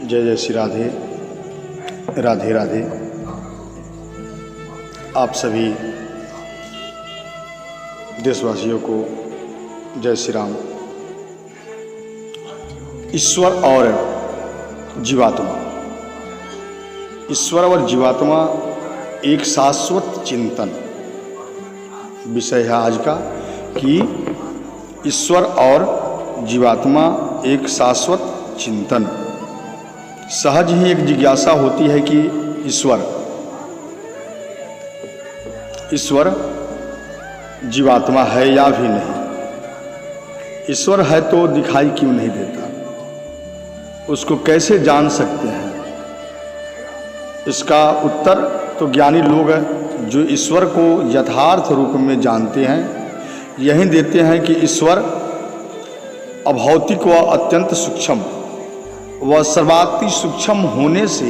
जय जय श्री राधे राधे राधे। आप सभी देशवासियों को जय श्री राम। ईश्वर और जीवात्मा, ईश्वर और जीवात्मा एक शाश्वत चिंतन विषय है आज का, कि ईश्वर और जीवात्मा एक शाश्वत चिंतन। सहज ही एक जिज्ञासा होती है कि ईश्वर जीवात्मा है या भी नहीं। ईश्वर है तो दिखाई क्यों नहीं देता, उसको कैसे जान सकते हैं? इसका उत्तर तो ज्ञानी लोग जो ईश्वर को यथार्थ रूप में जानते हैं यही देते हैं कि ईश्वर अभौतिक व अत्यंत सूक्ष्म व सर्वाति सूक्ष्म होने से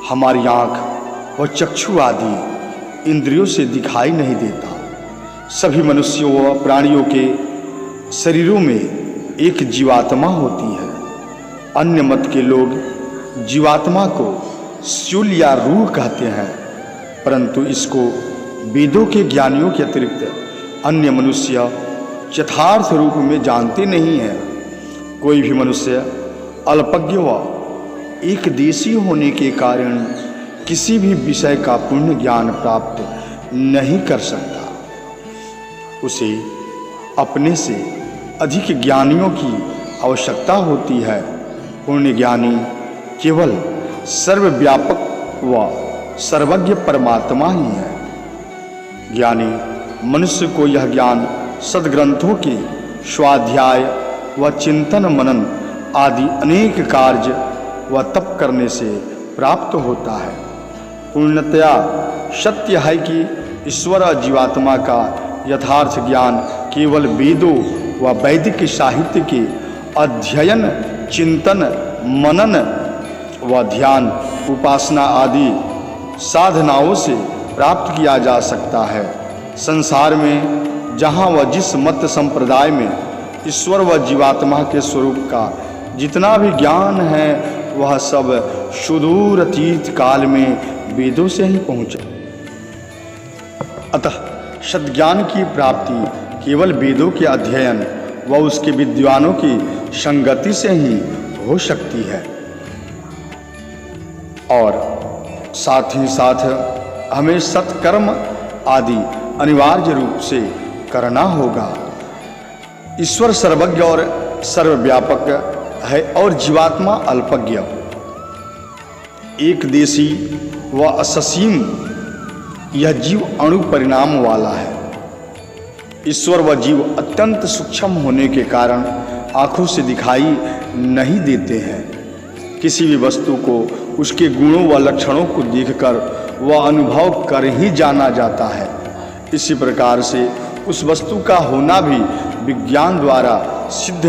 हमारी आँख व चक्षु आदि इंद्रियों से दिखाई नहीं देता। सभी मनुष्यों व प्राणियों के शरीरों में एक जीवात्मा होती है। अन्य मत के लोग जीवात्मा को शूल या रूह कहते हैं, परंतु इसको वेदों के ज्ञानियों के अतिरिक्त अन्य मनुष्य यथार्थ रूप में जानते नहीं हैं। कोई भी मनुष्य अल्पज्ञ व एक देशी होने के कारण किसी भी विषय का पूर्ण ज्ञान प्राप्त नहीं कर सकता। उसे अपने से अधिक ज्ञानियों की आवश्यकता होती है। पूर्ण ज्ञानी केवल सर्वव्यापक व सर्वज्ञ परमात्मा ही है। ज्ञानी मनुष्य को यह ज्ञान सद्ग्रंथों के स्वाध्याय व चिंतन मनन आदि अनेक कार्य व तप करने से प्राप्त होता है। पूर्णतया सत्य है कि ईश्वर और जीवात्मा का यथार्थ ज्ञान केवल वेदों व वैदिक साहित्य के अध्ययन, चिंतन, मनन व ध्यान, उपासना आदि साधनाओं से प्राप्त किया जा सकता है। संसार में जहाँ व जिस मत संप्रदाय में ईश्वर व जीवात्मा के स्वरूप का जितना भी ज्ञान है वह सब सुदूर अतीत काल में वेदों से ही पहुँचा। अतः सद्ज्ञान की प्राप्ति केवल वेदों के अध्ययन व उसके विद्वानों की संगति से ही हो सकती है। और साथ ही साथ हमें सत्कर्म आदि अनिवार्य रूप से करना होगा। ईश्वर सर्वज्ञ और सर्वव्यापक है और जीवात्मा अल्पज्ञ, एक देशी व अससीम यह जीव अणु परिणाम वाला है। ईश्वर व जीव अत्यंत सूक्ष्म होने के कारण आँखों से दिखाई नहीं देते हैं। किसी भी वस्तु को उसके गुणों व लक्षणों को देखकर वह अनुभव कर ही जाना जाता है। इसी प्रकार से उस वस्तु का होना भी विज्ञान द्वारा सिद्ध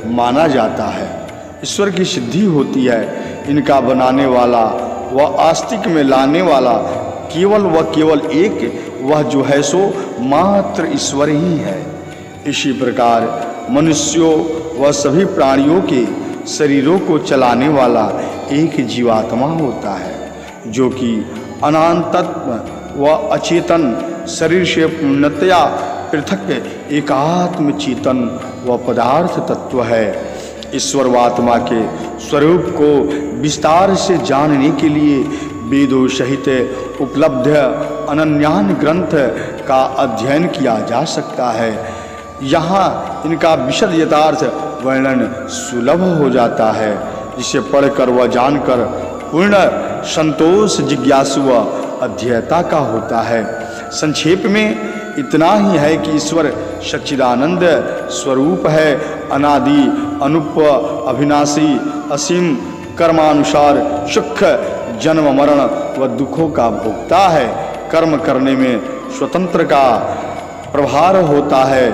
माना जाता है। ईश्वर की सिद्धि होती है। इनका बनाने वाला व आस्तिक में लाने वाला केवल व केवल एक वह जो है सो मात्र ईश्वर ही है। इसी प्रकार मनुष्यों व सभी प्राणियों के शरीरों को चलाने वाला एक जीवात्मा होता है, जो कि अनात्म व अचेतन शरीर से पूर्णतया पृथक एकात्म चेतन व पदार्थ तत्व है। ईश्वर व आत्मा के स्वरूप को विस्तार से जानने के लिए वेदों सहित उपलब्ध अनन्यान ग्रंथ का अध्ययन किया जा सकता है। यहाँ इनका विशद यथार्थ वर्णन सुलभ हो जाता है, जिसे पढ़कर व जानकर पूर्ण संतोष जिज्ञासु व अध्येता का होता है। संक्षेप में इतना ही है कि ईश्वर सच्चिदानंद स्वरूप है, अनादि, अनुप, अविनाशी, असीम, कर्मानुसार सुख, जन्म, मरण व दुखों का भोक्ता है। कर्म करने में स्वतंत्र का प्रभार होता है,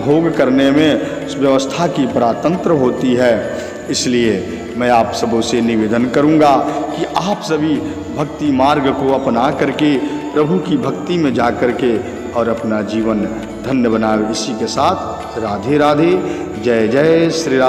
भोग करने में व्यवस्था की परातंत्र होती है। इसलिए मैं आप सबों से निवेदन करूंगा कि आप सभी भक्ति मार्ग को अपना करके प्रभु की भक्ति में जा करके और अपना जीवन धन्य बनावे। इसी के साथ राधे राधे, जय जय श्री राधे।